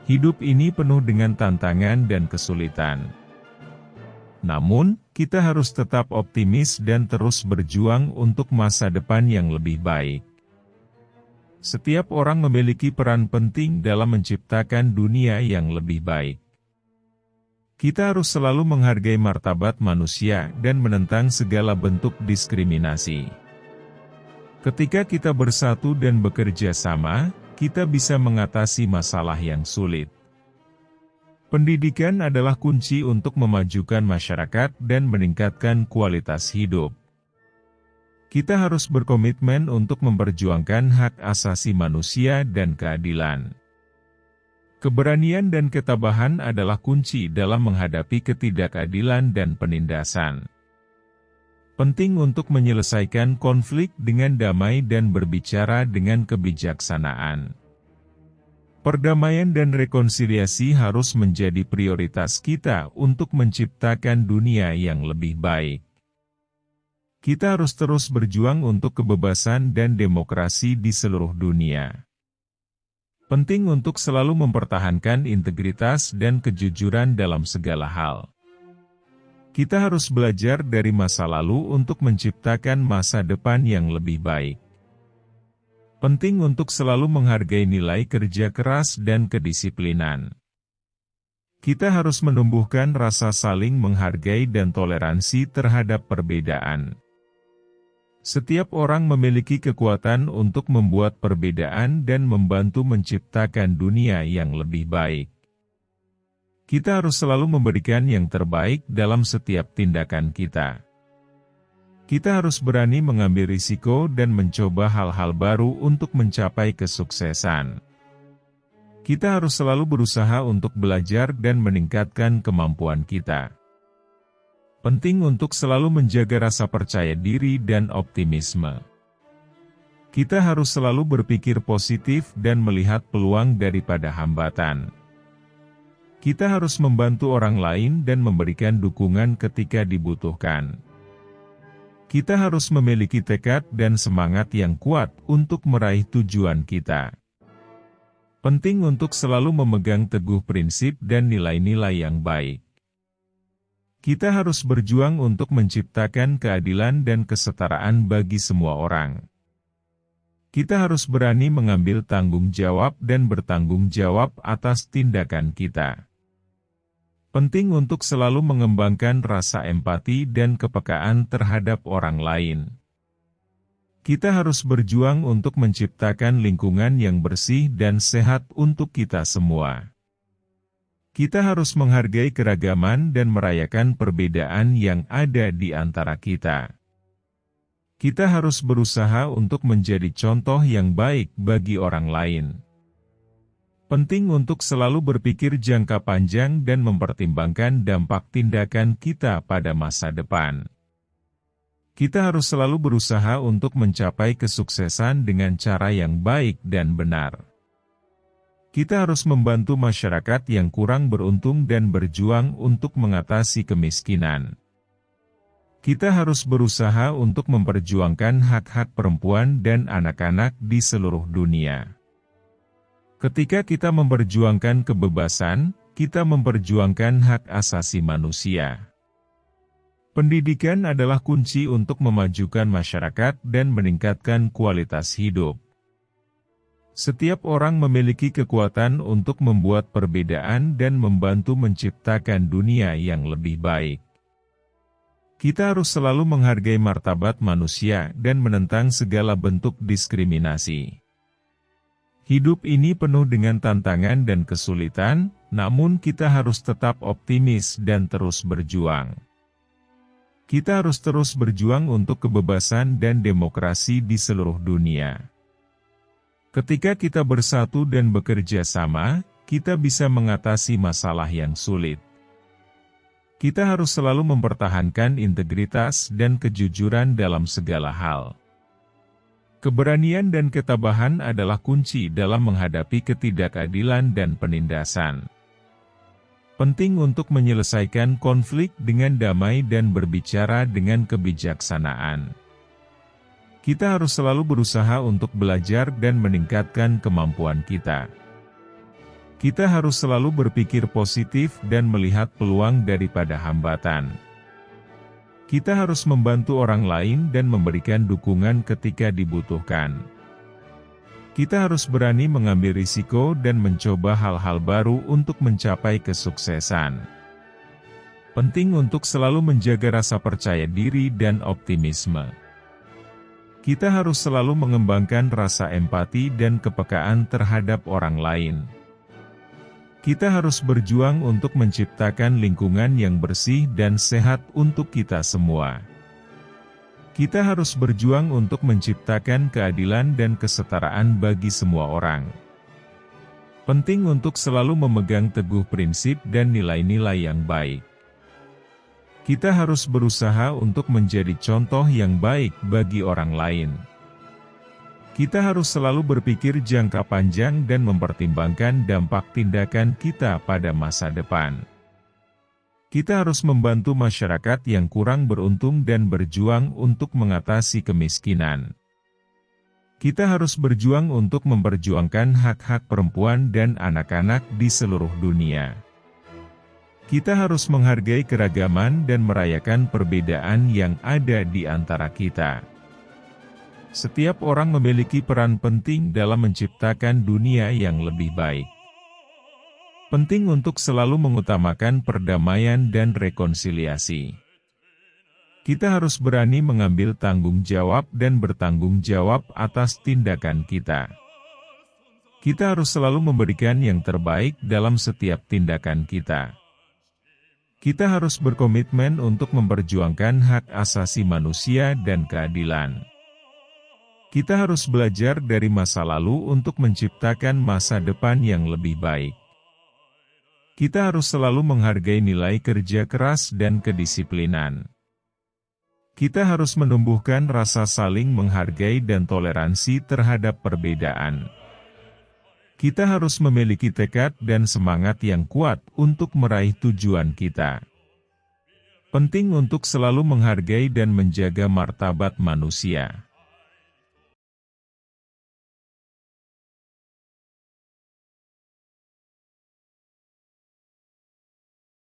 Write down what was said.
Hidup ini penuh dengan tantangan dan kesulitan. Namun, kita harus tetap optimis dan terus berjuang untuk masa depan yang lebih baik. Setiap orang memiliki peran penting dalam menciptakan dunia yang lebih baik. Kita harus selalu menghargai martabat manusia dan menentang segala bentuk diskriminasi. Ketika kita bersatu dan bekerja sama, kita bisa mengatasi masalah yang sulit. Pendidikan adalah kunci untuk memajukan masyarakat dan meningkatkan kualitas hidup. Kita harus berkomitmen untuk memperjuangkan hak asasi manusia dan keadilan. Keberanian dan ketabahan adalah kunci dalam menghadapi ketidakadilan dan penindasan. Penting untuk menyelesaikan konflik dengan damai dan berbicara dengan kebijaksanaan. Perdamaian dan rekonsiliasi harus menjadi prioritas kita untuk menciptakan dunia yang lebih baik. Kita harus terus berjuang untuk kebebasan dan demokrasi di seluruh dunia. Penting untuk selalu mempertahankan integritas dan kejujuran dalam segala hal. Kita harus belajar dari masa lalu untuk menciptakan masa depan yang lebih baik. Penting untuk selalu menghargai nilai kerja keras dan kedisiplinan. Kita harus menumbuhkan rasa saling menghargai dan toleransi terhadap perbedaan. Setiap orang memiliki kekuatan untuk membuat perbedaan dan membantu menciptakan dunia yang lebih baik. Kita harus selalu memberikan yang terbaik dalam setiap tindakan kita. Kita harus berani mengambil risiko dan mencoba hal-hal baru untuk mencapai kesuksesan. Kita harus selalu berusaha untuk belajar dan meningkatkan kemampuan kita. Penting untuk selalu menjaga rasa percaya diri dan optimisme. Kita harus selalu berpikir positif dan melihat peluang daripada hambatan. Kita harus membantu orang lain dan memberikan dukungan ketika dibutuhkan. Kita harus memiliki tekad dan semangat yang kuat untuk meraih tujuan kita. Penting untuk selalu memegang teguh prinsip dan nilai-nilai yang baik. Kita harus berjuang untuk menciptakan keadilan dan kesetaraan bagi semua orang. Kita harus berani mengambil tanggung jawab dan bertanggung jawab atas tindakan kita. Penting untuk selalu mengembangkan rasa empati dan kepekaan terhadap orang lain. Kita harus berjuang untuk menciptakan lingkungan yang bersih dan sehat untuk kita semua. Kita harus menghargai keragaman dan merayakan perbedaan yang ada di antara kita. Kita harus berusaha untuk menjadi contoh yang baik bagi orang lain. Penting untuk selalu berpikir jangka panjang dan mempertimbangkan dampak tindakan kita pada masa depan. Kita harus selalu berusaha untuk mencapai kesuksesan dengan cara yang baik dan benar. Kita harus membantu masyarakat yang kurang beruntung dan berjuang untuk mengatasi kemiskinan. Kita harus berusaha untuk memperjuangkan hak-hak perempuan dan anak-anak di seluruh dunia. Ketika kita memperjuangkan kebebasan, kita memperjuangkan hak asasi manusia. Pendidikan adalah kunci untuk memajukan masyarakat dan meningkatkan kualitas hidup. Setiap orang memiliki kekuatan untuk membuat perbedaan dan membantu menciptakan dunia yang lebih baik. Kita harus selalu menghargai martabat manusia dan menentang segala bentuk diskriminasi. Hidup ini penuh dengan tantangan dan kesulitan, namun kita harus tetap optimis dan terus berjuang. Kita harus terus berjuang untuk kebebasan dan demokrasi di seluruh dunia. Ketika kita bersatu dan bekerja sama, kita bisa mengatasi masalah yang sulit. Kita harus selalu mempertahankan integritas dan kejujuran dalam segala hal. Keberanian dan ketabahan adalah kunci dalam menghadapi ketidakadilan dan penindasan. Penting untuk menyelesaikan konflik dengan damai dan berbicara dengan kebijaksanaan. Kita harus selalu berusaha untuk belajar dan meningkatkan kemampuan kita. Kita harus selalu berpikir positif dan melihat peluang daripada hambatan. Kita harus membantu orang lain dan memberikan dukungan ketika dibutuhkan. Kita harus berani mengambil risiko dan mencoba hal-hal baru untuk mencapai kesuksesan. Penting untuk selalu menjaga rasa percaya diri dan optimisme. Kita harus selalu mengembangkan rasa empati dan kepekaan terhadap orang lain. Kita harus berjuang untuk menciptakan lingkungan yang bersih dan sehat untuk kita semua. Kita harus berjuang untuk menciptakan keadilan dan kesetaraan bagi semua orang. Penting untuk selalu memegang teguh prinsip dan nilai-nilai yang baik. Kita harus berusaha untuk menjadi contoh yang baik bagi orang lain. Kita harus selalu berpikir jangka panjang dan mempertimbangkan dampak tindakan kita pada masa depan. Kita harus membantu masyarakat yang kurang beruntung dan berjuang untuk mengatasi kemiskinan. Kita harus berjuang untuk memperjuangkan hak-hak perempuan dan anak-anak di seluruh dunia. Kita harus menghargai keragaman dan merayakan perbedaan yang ada di antara kita. Setiap orang memiliki peran penting dalam menciptakan dunia yang lebih baik. Penting untuk selalu mengutamakan perdamaian dan rekonsiliasi. Kita harus berani mengambil tanggung jawab dan bertanggung jawab atas tindakan kita. Kita harus selalu memberikan yang terbaik dalam setiap tindakan kita. Kita harus berkomitmen untuk memperjuangkan hak asasi manusia dan keadilan. Kita harus belajar dari masa lalu untuk menciptakan masa depan yang lebih baik. Kita harus selalu menghargai nilai kerja keras dan kedisiplinan. Kita harus menumbuhkan rasa saling menghargai dan toleransi terhadap perbedaan. Kita harus memiliki tekad dan semangat yang kuat untuk meraih tujuan kita. Penting untuk selalu menghargai dan menjaga martabat manusia.